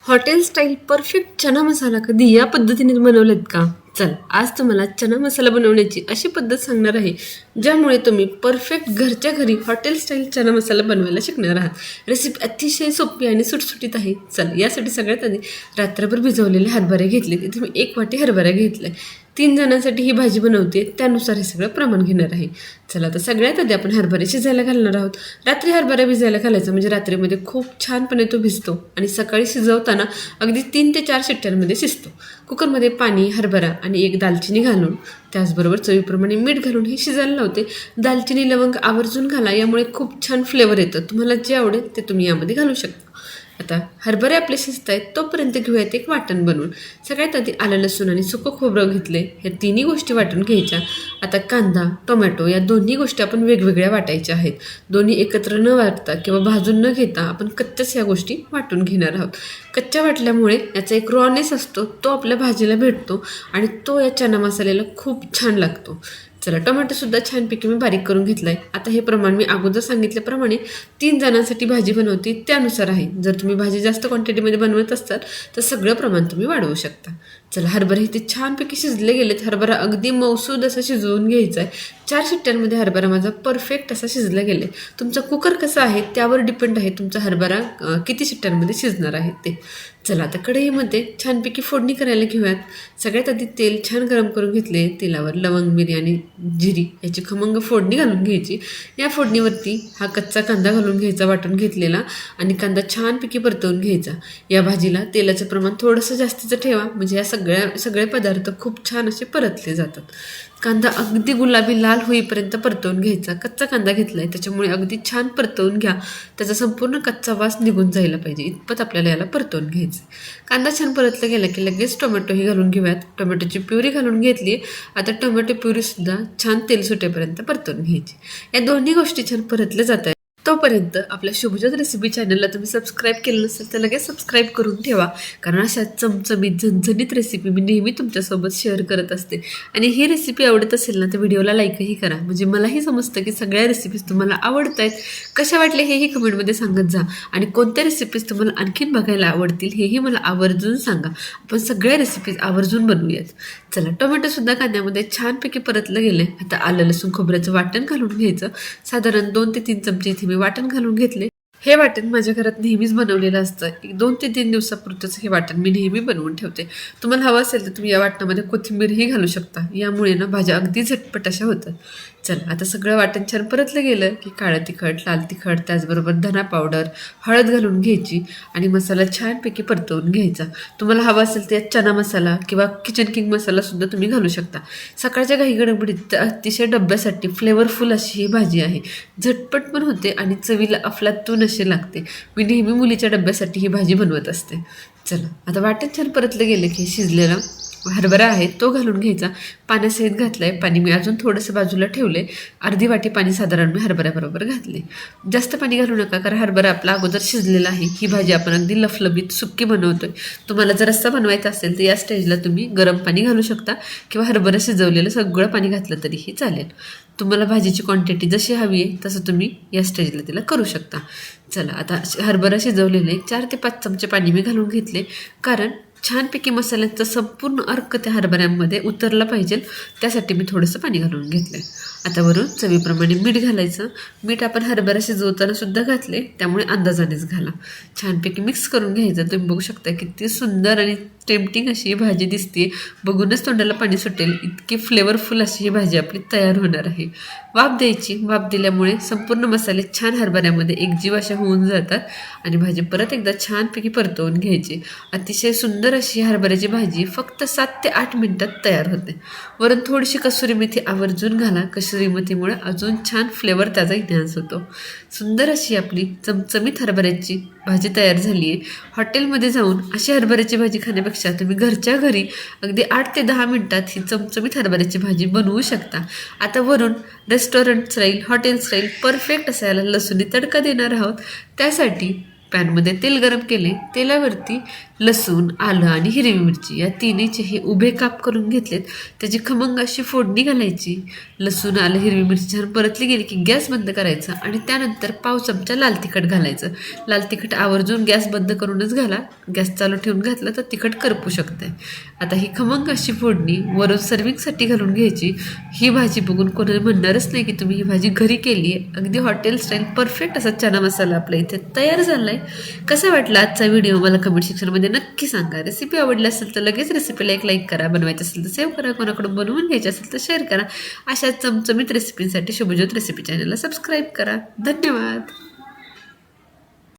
Hotel style perfect चना मसाला कधी या पद्धतीने बनवलेत का? चल आज तुम्हाला चना मसाला बनवण्याची अशी पद्धत सांगणार आहे ज्यामुळे तुम्ही परफेक्ट घरच्या घरी हॉटेल स्टाईल चना मसाला बनवायला शिकणार आहात। रेसिपी अतिशय सोपी आणि सुटसुटीत आहे। चल यासाठी सगळ्यात आधी रात्रभर भिजवलेले हरभरे घेतले। इथे मी 1 वाटी हरभरा घेतलाय। 3 जणांसाठी ही भाजी बनवते त्यानुसार हे सगळं प्रमाण घेणार आहे। चला तर सगळ्यात आधी आपण हरभरे शिजायला घालणार आहोत। रात्री हरभरा भिजायला घालायचा म्हणजे रात्रीमध्ये खूप छानपणे तो भिजतो आणि सकाळी शिजवताना अगदी 3 ते 4 शिट्ट्यांमध्ये शिजतो। कुकरमध्ये पाणी, हरभरा आणि 1 दालचिनी घालून त्याचबरोबर चवीप्रमाणे मीठ घालून हे शिजायला लावते। दालचिनी, लवंग आवर्जून घाला, यामुळे खूप छान फ्लेवर येतं। तुम्हाला जे आवडेल ते तुम्ही यामध्ये घालू शकता। आता हरभरे आपले शिजत आहेत तोपर्यंत घेऊयात एक वाटण बनवून। सगळ्यात आधी आलं, लसूण आणि सुकं खोबरं घेतले। ह्या तिन्ही गोष्टी वाटून घ्यायच्या। आता कांदा, टोमॅटो या दोन्ही गोष्टी आपण वेगवेगळ्या वाटायच्या आहेत। दोन्ही एकत्र न वाटता किंवा भाजून न घेता आपण कच्च्याच ह्या गोष्टी वाटून घेणार आहोत। कच्च्या वाटल्यामुळे याचा एक रॉनेस असतो, तो आपल्या भाजीला भेटतो आणि तो या चना मसाल्याला खूप छान लागतो। चला टोमॅटोसुद्धा छानपैकी मी बारीक करून घेतला आहे। आता हे प्रमाण मी अगोदर सांगितल्याप्रमाणे 3 जणांसाठी भाजी बनवते त्यानुसार आहे। जर तुम्ही भाजी जास्त क्वांटिटीमध्ये बनवत असाल तर सगळं प्रमाण तुम्ही वाढवू शकता। चला हरभरे इथे छानपैकी शिजले गेलेत। हरभरा अगदी मौसूद असा शिजवून घ्यायचा आहे। 4 शिट्ट्यांमध्ये हरभरा माझा परफेक्ट असा शिजला गेला आहे। तुमचा कुकर कसा आहे त्यावर डिपेंड आहे तुमचा हरभरा किती शिट्ट्यांमध्ये शिजणार आहे ते। चला आता कढईमध्ये छानपैकी फोडणी करायला घेऊयात। सगळ्यात आधी तेल छान गरम करून घेतले। तेलावर लवंग, मिरी आणि जिरी याची खमंग फोडणी घालून घ्यायची। या फोडणीवरती हा कच्चा कांदा घालून घ्यायचा वाटून घेतलेला आणि कांदा छानपैकी परतवून घ्यायचा। या भाजीला तेलाचं प्रमाण थोडंसं जास्तीचं ठेवा म्हणजे या सगळे पदार्थ खूप छान असे परतले जातात। कांदा अगदी गुलाबी लाल होईपर्यंत परतवून घ्यायचा। कच्चा कांदा घेतलाय त्याच्यामुळे अगदी छान परतवून घ्या, त्याचा संपूर्ण कच्चा वास निघून जायला पाहिजे इतपत आपल्याला याला परतवून घ्यायचं। कांदा छान परतला गेला की लगेच टोमॅटोही घालून घेऊयात। टोमॅटोची प्युरी घालून घेतली। आता टोमॅटो प्युरीसुद्धा छान तेल सुटेपर्यंत परतवून घ्यायची। या दोन्ही गोष्टी छान परतल्या जात आहेत तोपर्यंत आपल्या शुभज्योत रेसिपी चॅनलला तुम्ही सबस्क्राईब केलं नसेल तर लगेच सबस्क्राईब करून ठेवा, कारण अशा चमचमीत झणझणीत रेसिपी मी नेहमी तुमच्यासोबत शेअर करत असते। आणि ही रेसिपी आवडत असेल ना तर व्हिडिओला लाईकही करा, म्हणजे मलाही समजतं की सगळ्या रेसिपीज तुम्हाला आवडत आहेत। कशा वाटल्या हेही कमेंटमध्ये सांगत जा आणि कोणत्या रेसिपीज तुम्हाला आणखीन बघायला आवडतील हेही मला आवर्जून सांगा। आपण सगळ्या रेसिपीज आवर्जून बनवूयात। चला टोमॅटोसुद्धा कांद्यामध्ये छानपैकी परतलं गेलं। आता आलं, लसूण, खोबऱ्याचं वाटण घालून घ्यायचं। साधारण 2 ते 3 चमचे इथे मी वाटण घालून घेतले। हे वाटण माझ्या घरात नेहमीच बनवलेलं असतं। 2 ते 3 दिवसापुरतंच हे वाटण मी नेहमी बनवून ठेवते। तुम्हाला हवं असेल तर तुम्ही या वाटणामध्ये कोथिंबीरही घालू शकता, यामुळे ना भाज्या अगदी झटपट अशा होतात। चला आता सगळं वाटण छान परतलं गेलं की काळं तिखट, लाल तिखट, त्याचबरोबर धना पावडर, हळद घालून घ्यायची आणि मसाला छानपैकी परतवून घ्यायचा। तुम्हाला हवा असेल तर यात चना मसाला किंवा किचन किंग मसाला सुद्धा तुम्ही घालू शकता। सकाळच्या घाई गडबडीत अतिशय डब्यासाठी फ्लेवरफुल अशी ही भाजी आहे। झटपट पण होते आणि चवीला अफलातून अशी लागते। मी नेहमी मुलीच्या डब्यासाठी ही भाजी बनवत असते। चला आता वाटण छान परतलं गेलं की शिजलेला हरभरा आहे तो घालून घ्यायचा। पाण्यासहित घातलंय। पाणी मी अजून थोडंसं बाजूला ठेवले। अर्धी वाटी पाणी साधारण मी हरभऱ्याबरोबर घातले। जास्त पाणी घालू नका, कारण हरभरा आपला अगोदर शिजलेला आहे। ही भाजी आपण अगदी लफलबीत सुक्की बनवतोय। तुम्हाला जर रस्सा बनवायचा असेल तर या स्टेजला तुम्ही गरम पाणी घालू शकता किंवा हरभरा शिजवलेलं सगळं पाणी घातलं तरीही चालेल। तुम्हाला भाजीची क्वांटिटी जशी हवी आहे तसं तुम्ही या स्टेजला तिला करू शकता। चला आता हरभरा शिजवलेले 4 ते 5 चमचे पाणी मी घालून घेतले, कारण छानपैकी मसाल्याचा संपूर्ण अर्क त्या हरभऱ्यांमध्ये उतरला पाहिजे, त्यासाठी मी थोडंसं पाणी घालून घेतलंय। आता वरून चवीप्रमाणे मीठ घालायचं। मीठ आपण हरभरा शिजवताना सुद्धा घातले, त्यामुळे अंदाजानेच घाला। छानपैकी मिक्स करून घ्यायचं। तुम्ही बघू शकता किती सुंदर आणि टेम्पटिंग अशी ही भाजी दिसते। बघूनच तोंडाला पाणी सुटेल इतकी फ्लेवरफुल अशी ही भाजी आपली तयार होणार आहे। वाफ द्यायची। वाफ दिल्यामुळे संपूर्ण मसाले छान हरभऱ्यामध्ये एकजीव अशा होऊन जातात आणि भाजी परत एकदा छानपैकी परतवून घ्यायची। अतिशय सुंदर अशी हरभऱ्याची भाजी फक्त 7 ते 8 मिनिटात तयार होते। वरून थोडीशी कसुरी मेथी आवर्जून घाला, कसुरी मेथीमुळे अजून छान फ्लेवर त्याचा इन्हान्स होतो। सुंदर अशी आपली चमचमीत हरभऱ्याची भाजी तयार झाली आहे। हॉटेलमध्ये जाऊन अशी हरभऱ्याची भाजी खाण्यापेक्षा तुम्ही घरच्या घरी अगदी 8 ते 10 मिनिटात ही चमचमीत हरभऱ्याची भाजी बनवू शकता। आता वरून restaurant style, hotel style perfect असा याला लसूणी तडका देणार आहोत। त्यासाठी पॅनमध्ये तेल गरम केले. तेलावरती लसूण, आलं आणि हिरवी मिरची या तिन्हीचे हे उभे काप करून घेतलेत. त्याची खमंग अशी फोडणी घालायची. लसूण, आलं, हिरवी मिरची छान परतली गेली की गॅस बंद करायचा आणि त्यानंतर पाव चमचा लाल तिखट घालायचं. लाल तिखट आवर्जून गॅस बंद करूनच घाला. गॅस चालू ठेवून घातलं तर तिखट करपू शकते. आता ही खमंग अशी फोडणी वरून सर्विंगसाठी घालून घ्यायची. ही भाजी बघून कोणी म्हणणारच नाही की तुम्ही ही भाजी घरी केली आहे. अगदी हॉटेल स्टाईल परफेक्ट असा चना मसाला आपल्या इथे तयार झाला आहे. कसा वाटला आजचा व्हिडिओ मला कमेंट सेक्शनमध्ये नक्की सांगा. रेसिपी आवडली असेल तर लगेच रेसिपीला एक लाईक करा. बनवायची असेल तर सेव्ह करा. कोणाकडून बनवून घ्यायची असेल तर शेअर करा. अशा चमचमीत रेसिपींसाठी शुभज्योत रेसिपी चॅनलला सबस्क्राईब करा. धन्यवाद.